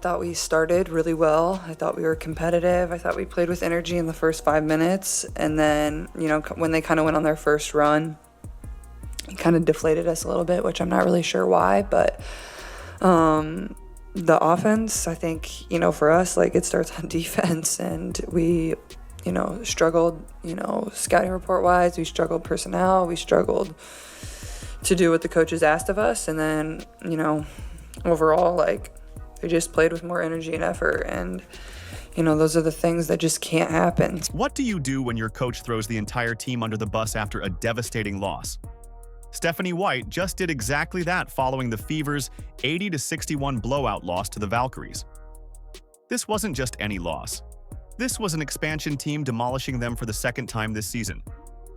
thought we started really well. I thought we were competitive. I thought we played with energy in the first 5 minutes. And then, when they kind of went on their first run, it kind of deflated us a little bit, which I'm not really sure why. But the offense, I think, for us, it starts on defense. And we, struggled, scouting report-wise. We struggled personnel. We struggled to do what the coaches asked of us. And then, overall, we just played with more energy and effort. And, those are the things that just can't happen. What do you do when your coach throws the entire team under the bus after a devastating loss? Stephanie White just did exactly that following the Fever's 80-61 blowout loss to the Valkyries. This wasn't just any loss. This was an expansion team demolishing them for the second time this season.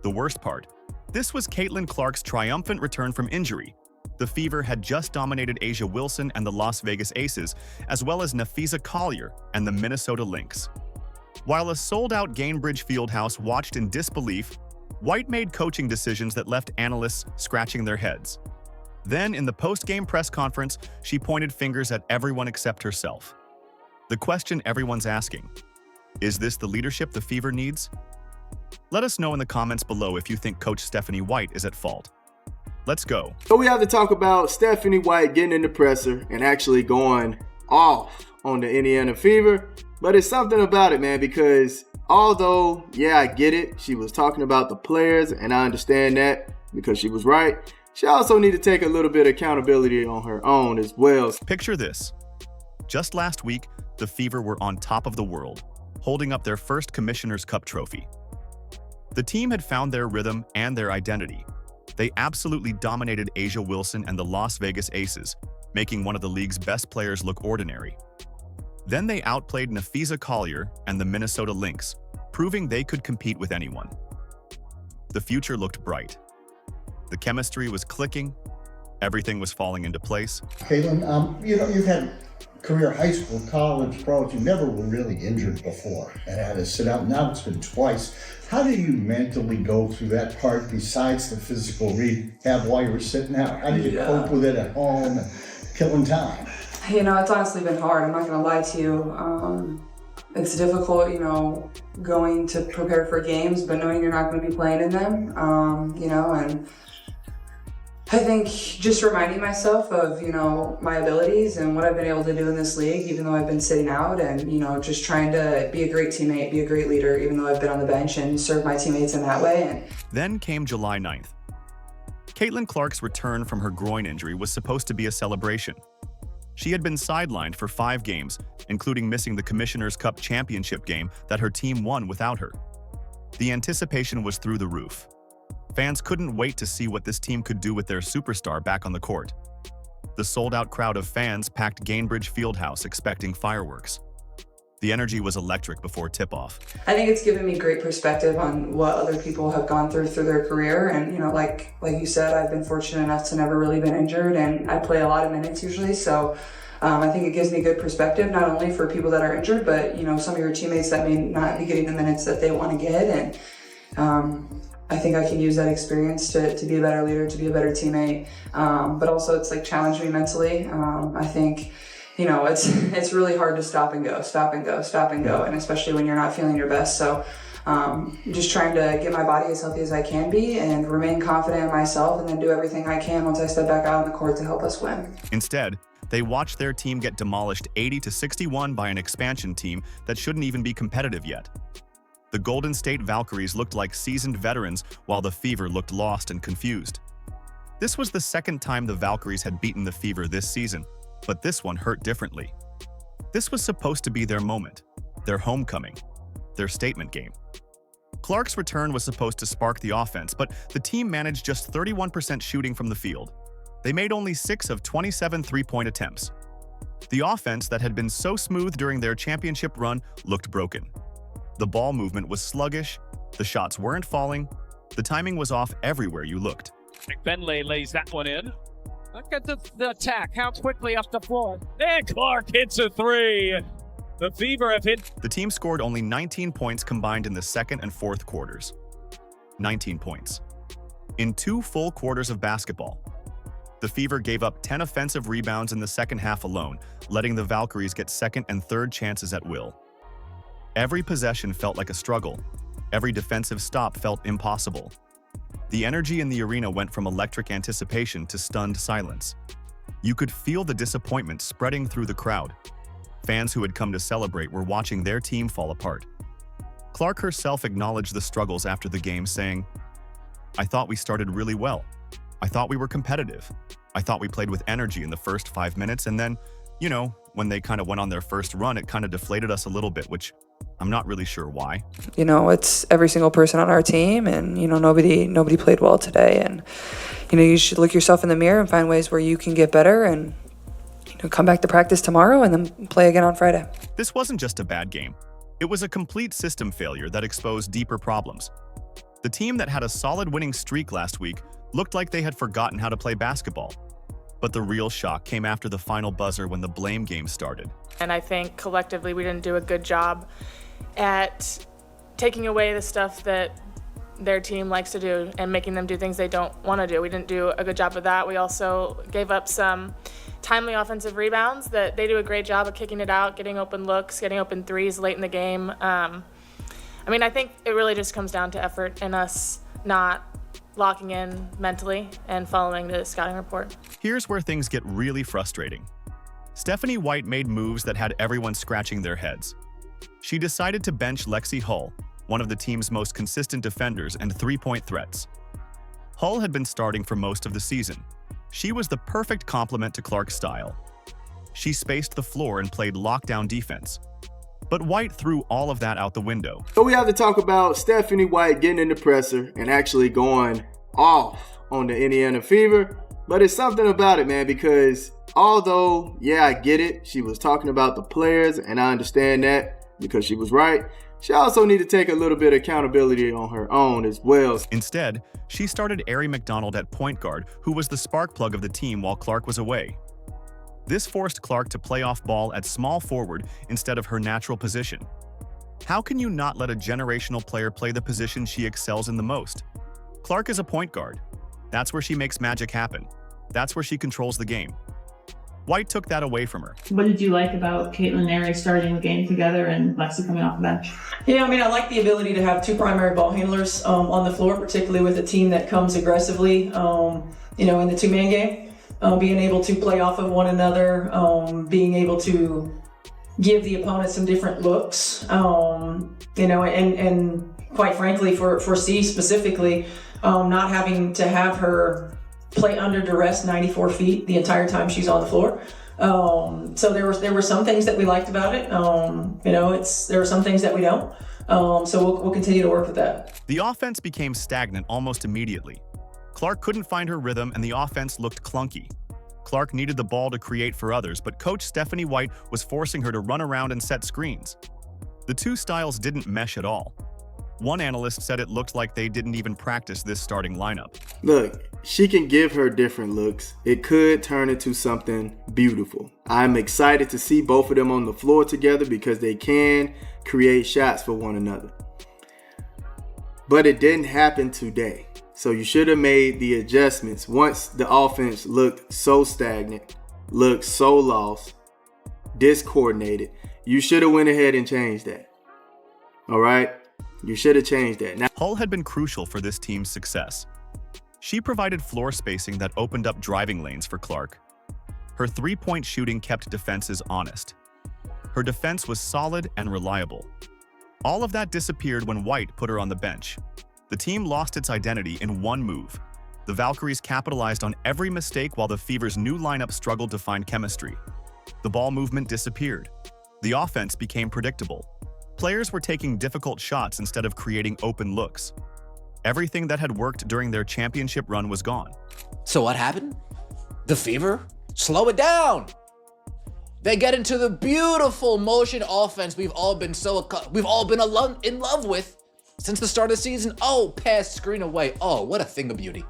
The worst part, this was Caitlin Clark's triumphant return from injury. The Fever had just dominated A'ja Wilson and the Las Vegas Aces, as well as Napheesa Collier and the Minnesota Lynx. While a sold-out Gainbridge Fieldhouse watched in disbelief, White made coaching decisions that left analysts scratching their heads. Then, in the post-game press conference, she pointed fingers at everyone except herself. The question everyone's asking, is this the leadership the Fever needs? Let us know in the comments below if you think Coach Stephanie White is at fault. Let's go. So we have to talk about Stephanie White getting in the presser and actually going off on the Indiana Fever. But it's something about it, man, because although, yeah, I get it. She was talking about the players, and I understand that because she was right. She also need to take a little bit of accountability on her own as well. Picture this. Just last week, the Fever were on top of the world, holding up their first Commissioner's Cup trophy. The team had found their rhythm and their identity. They absolutely dominated A'ja Wilson and the Las Vegas Aces, making one of the league's best players look ordinary. Then they outplayed Napheesa Collier and the Minnesota Lynx, proving they could compete with anyone. The future looked bright. The chemistry was clicking. Everything was falling into place. Caitlin, you've had career high school, college, pros. You never were really injured before and had to sit out. Now it's been twice. How do you mentally go through that part besides the physical rehab while you were sitting out? How do you cope with it at home and killing time? It's honestly been hard. I'm not going to lie to you. It's difficult, going to prepare for games, but knowing you're not going to be playing in them, and I think just reminding myself of, my abilities and what I've been able to do in this league, even though I've been sitting out, and, just trying to be a great teammate, be a great leader, even though I've been on the bench, and serve my teammates in that way. Then came July 9th. Caitlin Clark's return from her groin injury was supposed to be a celebration. She had been sidelined for 5 games, including missing the Commissioner's Cup championship game that her team won without her. The anticipation was through the roof. Fans couldn't wait to see what this team could do with their superstar back on the court. The sold-out crowd of fans packed Gainbridge Fieldhouse expecting fireworks. The energy was electric before tip-off. I think it's given me great perspective on what other people have gone through their career. And, like you said, I've been fortunate enough to never really been injured, and I play a lot of minutes usually. So I think it gives me good perspective, not only for people that are injured, but, some of your teammates that may not be getting the minutes that they want to get. And I think I can use that experience to be a better leader, to be a better teammate. But also it's challenged me mentally. I think, it's really hard to stop and go. And especially when you're not feeling your best. So just trying to get my body as healthy as I can be and remain confident in myself, and then do everything I can once I step back out on the court to help us win. Instead, they watched their team get demolished 80-61 by an expansion team that shouldn't even be competitive yet. The Golden State Valkyries looked like seasoned veterans, while the Fever looked lost and confused. This was the second time the Valkyries had beaten the Fever this season, but this one hurt differently. This was supposed to be their moment, their homecoming, their statement game. Clark's return was supposed to spark the offense, but the team managed just 31% shooting from the field. They made only 6 of 27 three-point attempts. The offense that had been so smooth during their championship run looked broken. The ball movement was sluggish, the shots weren't falling, the timing was off everywhere you looked. McBenley lays that one in. Look at the attack, how quickly up the floor. And Clark hits a 3. The Fever have hit. The team scored only 19 points combined in the second and fourth quarters. 19 points. In 2 full quarters of basketball. The Fever gave up 10 offensive rebounds in the second half alone, letting the Valkyries get second and third chances at will. Every possession felt like a struggle. Every defensive stop felt impossible. The energy in the arena went from electric anticipation to stunned silence. You could feel the disappointment spreading through the crowd. Fans who had come to celebrate were watching their team fall apart. Clark herself acknowledged the struggles after the game, saying, "I thought we started really well. I thought we were competitive. I thought we played with energy in the first 5 minutes, and then, when they kind of went on their first run, it kind of deflated us a little bit, which I'm not really sure why." It's every single person on our team, and, nobody played well today. And, you should look yourself in the mirror and find ways where you can get better and, come back to practice tomorrow and then play again on Friday. This wasn't just a bad game. It was a complete system failure that exposed deeper problems. The team that had a solid winning streak last week looked like they had forgotten how to play basketball. But the real shock came after the final buzzer when the blame game started. And I think collectively we didn't do a good job at taking away the stuff that their team likes to do and making them do things they don't want to do. We didn't do a good job of that. We also gave up some timely offensive rebounds that they do a great job of kicking it out, getting open looks, getting open threes late in the game. I think it really just comes down to effort and us not locking in mentally and following the scouting report. Here's where things get really frustrating. Stephanie White made moves that had everyone scratching their heads. She decided to bench Lexi Hull, one of the team's most consistent defenders and three-point threats. Hull had been starting for most of the season. She was the perfect complement to Clark's style. She spaced the floor and played lockdown defense. But White threw all of that out the window. So we have to talk about Stephanie White getting in the presser and actually going off on the Indiana Fever. But it's something about it, man, because although, I get it, she was talking about the players, and I understand that because she was right, she also needed to take a little bit of accountability on her own as well. Instead, she started Ari McDonald at point guard, who was the spark plug of the team while Clark was away. This forced Clark to play off ball at small forward instead of her natural position. How can you not let a generational player play the position she excels in the most? Clark is a point guard. That's where she makes magic happen. That's where she controls the game. White took that away from her. What did you like about Caitlin and Ari starting the game together and Lexi coming off the bench? I like the ability to have two primary ball handlers on the floor, particularly with a team that comes aggressively, in the two-man game. Being able to play off of one another, being able to give the opponent some different looks, and quite frankly, for C specifically, not having to have her play under duress 94 feet the entire time she's on the floor. So there were some things that we liked about it. There were some things that we don't. So we'll continue to work with that. The offense became stagnant almost immediately. Clark couldn't find her rhythm and the offense looked clunky. Clark needed the ball to create for others, but coach Stephanie White was forcing her to run around and set screens. The two styles didn't mesh at all. One analyst said it looked like they didn't even practice this starting lineup. Look, she can give her different looks. It could turn into something beautiful. I'm excited to see both of them on the floor together because they can create shots for one another. But it didn't happen today. So you should have made the adjustments once the offense looked so stagnant, looked so lost, discoordinated. You should have went ahead and changed that. All right? You should have changed that. Now, Hull had been crucial for this team's success. She provided floor spacing that opened up driving lanes for Clark. Her three-point shooting kept defenses honest. Her defense was solid and reliable. All of that disappeared when White put her on the bench. The team lost its identity in one move. The Valkyries capitalized on every mistake while the Fever's new lineup struggled to find chemistry. The ball movement disappeared. The offense became predictable. Players were taking difficult shots instead of creating open looks. Everything that had worked during their championship run was gone. So what happened? The Fever? Slow it down! They get into the beautiful motion offense we've all been in love with since the start of the season. Oh, pass, screen away. Oh, what a thing of beauty.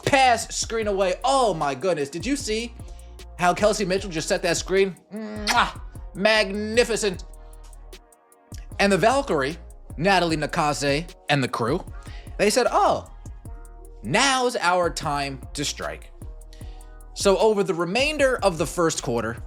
Pass, screen away. Oh my goodness. Did you see how Kelsey Mitchell just set that screen? Mwah! Magnificent. And the Valkyrie, Natalie Nakase, and the crew, they said, oh, now's our time to strike. So over the remainder of the first quarter,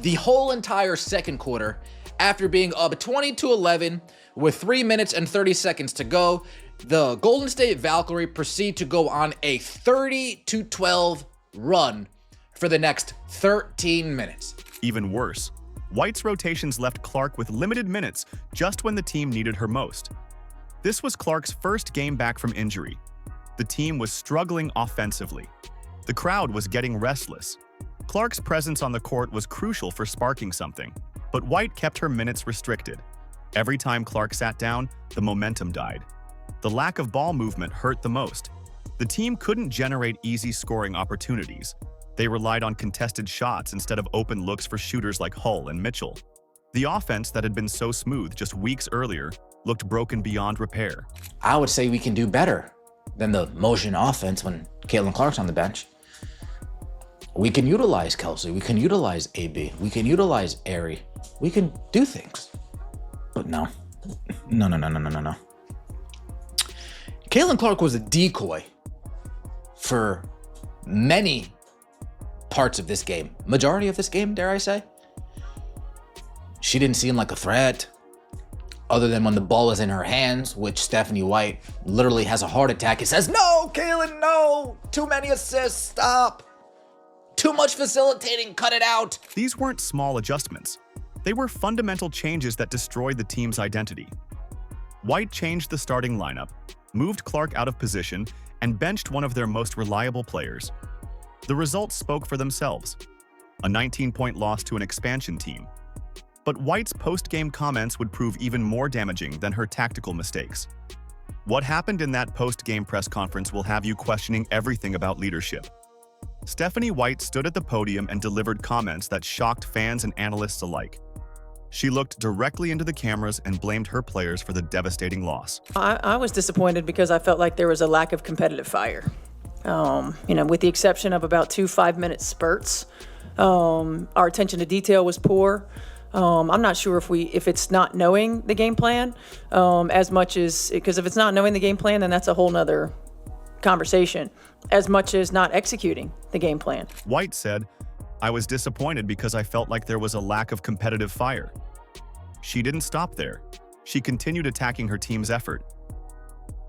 the whole entire second quarter, after being up 20-11 with 3 minutes and 30 seconds to go, the Golden State Valkyries proceed to go on a 30-12 run for the next 13 minutes. Even worse, White's rotations left Clark with limited minutes just when the team needed her most. This was Clark's first game back from injury. The team was struggling offensively. The crowd was getting restless. Clark's presence on the court was crucial for sparking something, but White kept her minutes restricted. Every time Clark sat down, the momentum died. The lack of ball movement hurt the most. The team couldn't generate easy scoring opportunities. They relied on contested shots instead of open looks for shooters like Hull and Mitchell. The offense that had been so smooth just weeks earlier looked broken beyond repair. I would say we can do better than the motion offense when Caitlin Clark's on the bench. We can utilize Kelsey, we can utilize AB, we can utilize Aerie, we can do things. But no. Caitlin Clark was a decoy for many parts of this game. Majority of this game, dare I say. She didn't seem like a threat, other than when the ball was in her hands, which Stephanie White literally has a heart attack and says, "No, Caitlin, no! Too many assists, stop! Too much facilitating, cut it out!" These weren't small adjustments. They were fundamental changes that destroyed the team's identity. White changed the starting lineup, moved Clark out of position, and benched one of their most reliable players. The results spoke for themselves. A 19-point loss to an expansion team. But White's post-game comments would prove even more damaging than her tactical mistakes. What happened in that post-game press conference will have you questioning everything about leadership. Stephanie White stood at the podium and delivered comments that shocked fans and analysts alike. She looked directly into the cameras and blamed her players for the devastating loss. I was disappointed because I felt like there was a lack of competitive fire. With the exception of about 2 5-minute spurts, our attention to detail was poor. I'm not sure if it's not knowing the game plan as much as, because if it's not knowing the game plan, then that's a whole nother conversation, as much as not executing the game plan. White said, "I was disappointed because I felt like there was a lack of competitive fire." She didn't stop there. She continued attacking her team's effort.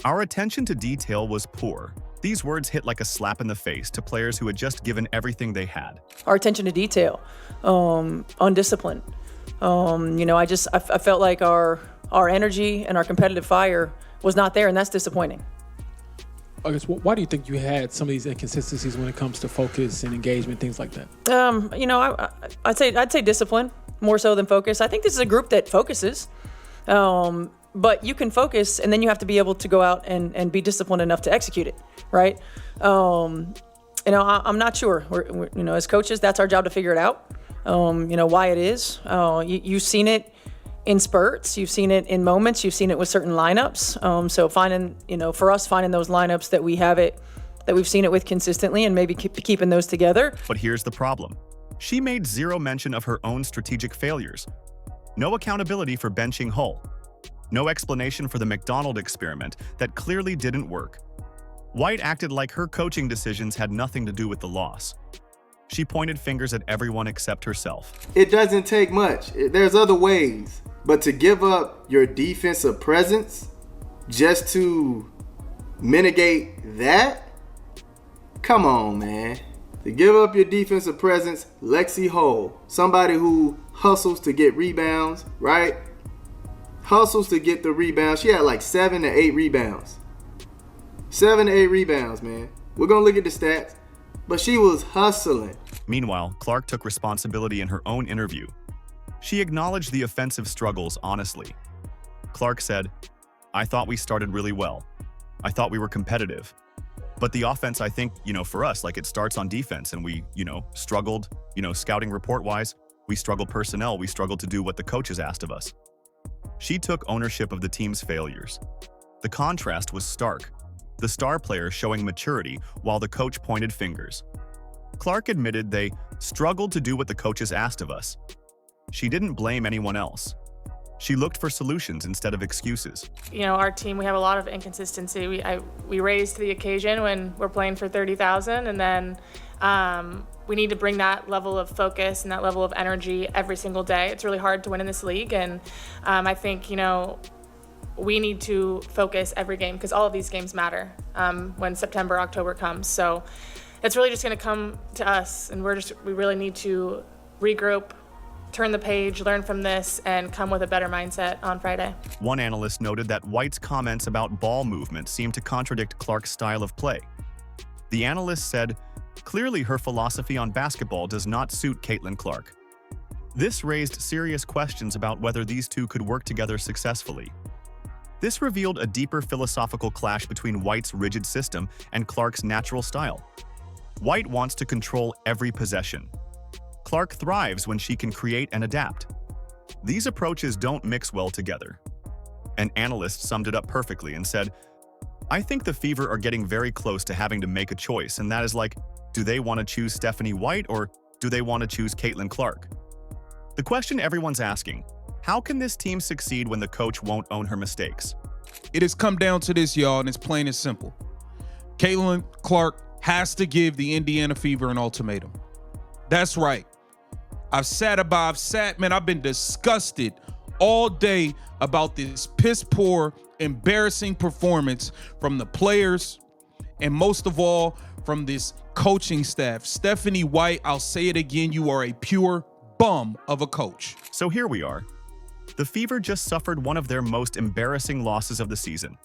"Our attention to detail was poor." These words hit like a slap in the face to players who had just given everything they had. Our attention to detail, undisciplined. I felt like our energy and our competitive fire was not there, and that's disappointing. I guess, why do you think you had some of these inconsistencies when it comes to focus and engagement, things like that? I'd say discipline more so than focus. I think this is a group that focuses, but you can focus and then you have to be able to go out and be disciplined enough to execute it, right? I'm not sure. We're, as coaches, that's our job to figure it out. Why it is. You've seen it in spurts, you've seen it in moments, you've seen it with certain lineups. So finding those lineups that we've seen it with consistently and maybe keeping those together. But here's the problem. She made zero mention of her own strategic failures. No accountability for benching Hull. No explanation for the McDonald experiment that clearly didn't work. White acted like her coaching decisions had nothing to do with the loss. She pointed fingers at everyone except herself. It doesn't take much. There's other ways. But to give up your defensive presence just to mitigate that? Come on, man. To give up your defensive presence, Lexi Hull, somebody who hustles to get rebounds, right? Hustles to get the rebounds. She had like 7 to 8 rebounds. 7 to 8 rebounds, man. We're going to look at the stats. But she was hustling. Meanwhile, Clark took responsibility in her own interview. She acknowledged the offensive struggles honestly. Clark said, "I thought we started really well. I thought we were competitive. But the offense, I think, for us, like it starts on defense and we, struggled, scouting report-wise, we struggled personnel, we struggled to do what the coaches asked of us." She took ownership of the team's failures. The contrast was stark. The star player showing maturity while the coach pointed fingers. Clark admitted they struggled to do what the coaches asked of us. She didn't blame anyone else. She looked for solutions instead of excuses. You know, our team, we have a lot of inconsistency. We raise to the occasion when we're playing for 30,000, and then we need to bring that level of focus and that level of energy every single day. It's really hard to win in this league, and I think, you know, we need to focus every game because all of these games matter when September, October comes. So it's really just going to come to us, and we really need to regroup, turn the page, learn from this, and come with a better mindset on Friday. One analyst noted that White's comments about ball movement seemed to contradict Clark's style of play. The analyst said, clearly her philosophy on basketball does not suit Caitlin Clark. This raised serious questions about whether these two could work together successfully. This revealed a deeper philosophical clash between White's rigid system and Clark's natural style. White wants to control every possession. Clark thrives when she can create and adapt. These approaches don't mix well together. An analyst summed it up perfectly and said, I think the Fever are getting very close to having to make a choice, and that is like, do they want to choose Stephanie White or do they want to choose Caitlin Clark? The question everyone's asking, how can this team succeed when the coach won't own her mistakes? It has come down to this, y'all, and it's plain and simple. Caitlin Clark has to give the Indiana Fever an ultimatum. That's right. I've been disgusted all day about this piss poor, embarrassing performance from the players and most of all from this coaching staff. Stephanie White, I'll say it again, you are a pure bum of a coach. So here we are. The Fever just suffered one of their most embarrassing losses of the season.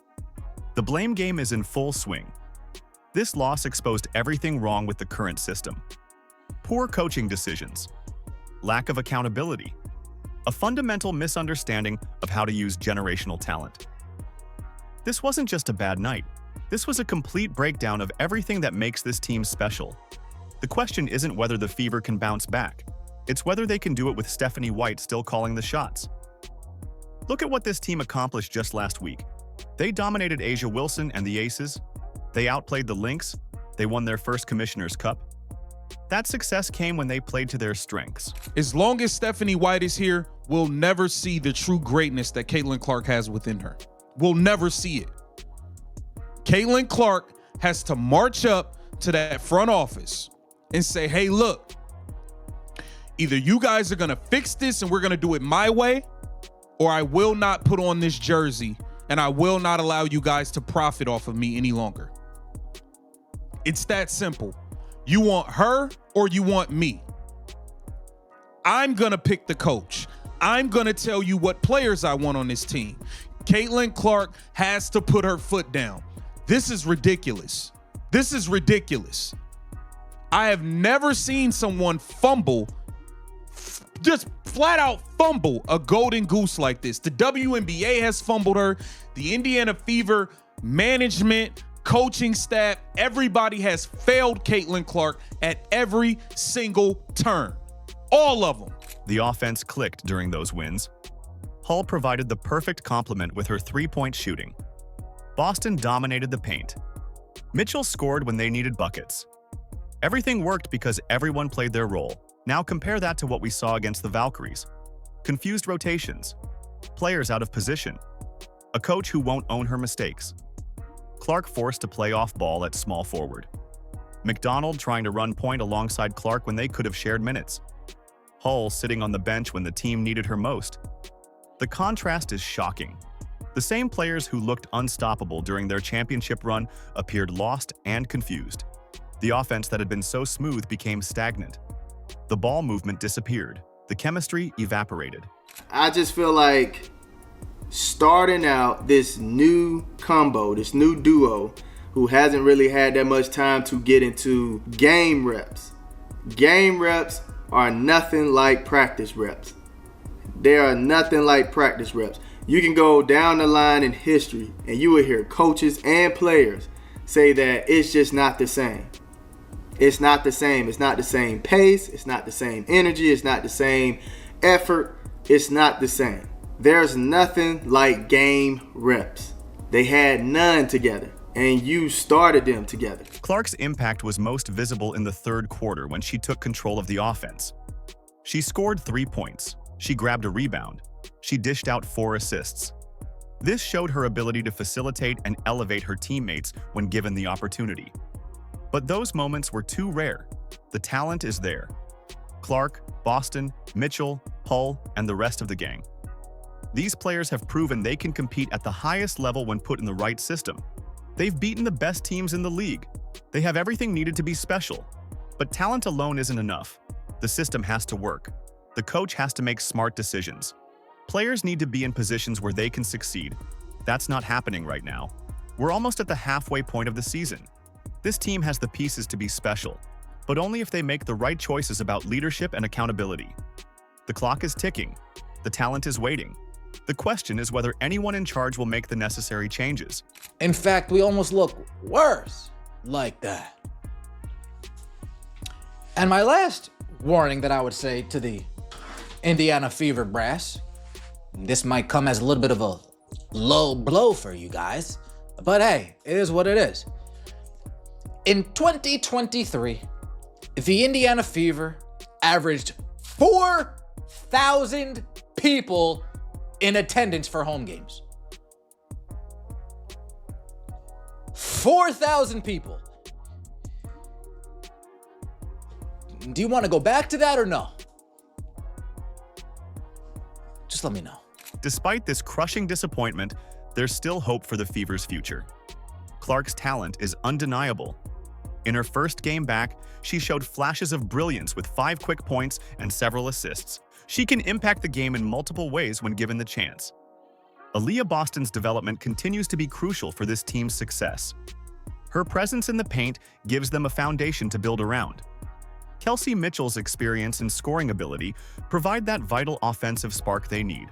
The blame game is in full swing. This loss exposed everything wrong with the current system. Poor coaching decisions, lack of accountability, a fundamental misunderstanding of how to use generational talent. This wasn't just a bad night. This was a complete breakdown of everything that makes this team special. The question isn't whether the Fever can bounce back. It's whether they can do it with Stephanie White still calling the shots. Look at what this team accomplished just last week. They dominated Asia Wilson and the Aces. They outplayed the Lynx. They won their first Commissioner's Cup. That success came when they played to their strengths. As long as Stephanie White is here, we'll never see the true greatness that Caitlin Clark has within her. We'll never see it. Caitlin Clark has to march up to that front office and say, hey, look, either you guys are going to fix this and we're going to do it my way, or I will not put on this jersey and I will not allow you guys to profit off of me any longer. It's that simple. You want her or you want me? I'm going to pick the coach. I'm going to tell you what players I want on this team. Caitlin Clark has to put her foot down. This is ridiculous. This is ridiculous. I have never seen someone fumble, just flat out fumble a golden goose like this. The WNBA has fumbled her. The Indiana Fever management, coaching staff, everybody has failed Caitlin Clark at every single turn. All of them. The offense clicked during those wins. Hull provided the perfect complement with her three-point shooting. Boston dominated the paint. Mitchell scored when they needed buckets. Everything worked because everyone played their role. Now compare that to what we saw against the Valkyries. Confused rotations, players out of position, a coach who won't own her mistakes. Clark forced to play off ball at small forward. McDonald trying to run point alongside Clark when they could have shared minutes. Hull sitting on the bench when the team needed her most. The contrast is shocking. The same players who looked unstoppable during their championship run appeared lost and confused. The offense that had been so smooth became stagnant. The ball movement disappeared. The chemistry evaporated. I just feel like starting out this new combo, this new duo, who hasn't really had that much time to get into game reps. Game reps are nothing like practice reps. They are nothing like practice reps. You can go down the line in history and you will hear coaches and players say that it's just not the same. It's not the same. It's not the same pace. It's not the same energy. It's not the same effort. It's not the same. There's nothing like game reps. They had none together, and you started them together. Clark's impact was most visible in the third quarter when she took control of the offense. She scored 3 points. She grabbed a rebound. She dished out 4 assists. This showed her ability to facilitate and elevate her teammates when given the opportunity. But those moments were too rare. The talent is there. Clark, Boston, Mitchell, Hull, and the rest of the gang. These players have proven they can compete at the highest level when put in the right system. They've beaten the best teams in the league. They have everything needed to be special. But talent alone isn't enough. The system has to work. The coach has to make smart decisions. Players need to be in positions where they can succeed. That's not happening right now. We're almost at the halfway point of the season. This team has the pieces to be special, but only if they make the right choices about leadership and accountability. The clock is ticking. The talent is waiting. The question is whether anyone in charge will make the necessary changes. In fact, we almost look worse like that. And my last warning that I would say to the Indiana Fever brass, this might come as a little bit of a low blow for you guys, but hey, it is what it is. In 2023, the Indiana Fever averaged 4,000 people in attendance for home games. 4,000 people. Do you want to go back to that or no? Just let me know. Despite this crushing disappointment, there's still hope for the Fever's future. Clark's talent is undeniable. In her first game back, she showed flashes of brilliance with 5 quick points and several assists. She can impact the game in multiple ways when given the chance. Aaliyah Boston's development continues to be crucial for this team's success. Her presence in the paint gives them a foundation to build around. Kelsey Mitchell's experience and scoring ability provide that vital offensive spark they need.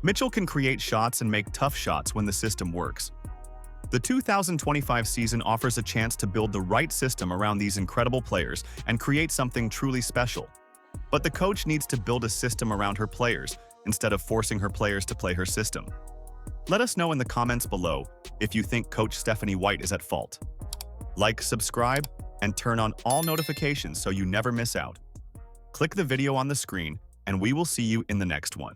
Mitchell can create shots and make tough shots when the system works. The 2025 season offers a chance to build the right system around these incredible players and create something truly special. But the coach needs to build a system around her players instead of forcing her players to play her system. Let us know in the comments below if you think Coach Stephanie White is at fault. Like, subscribe, and turn on all notifications so you never miss out. Click the video on the screen, and we will see you in the next one.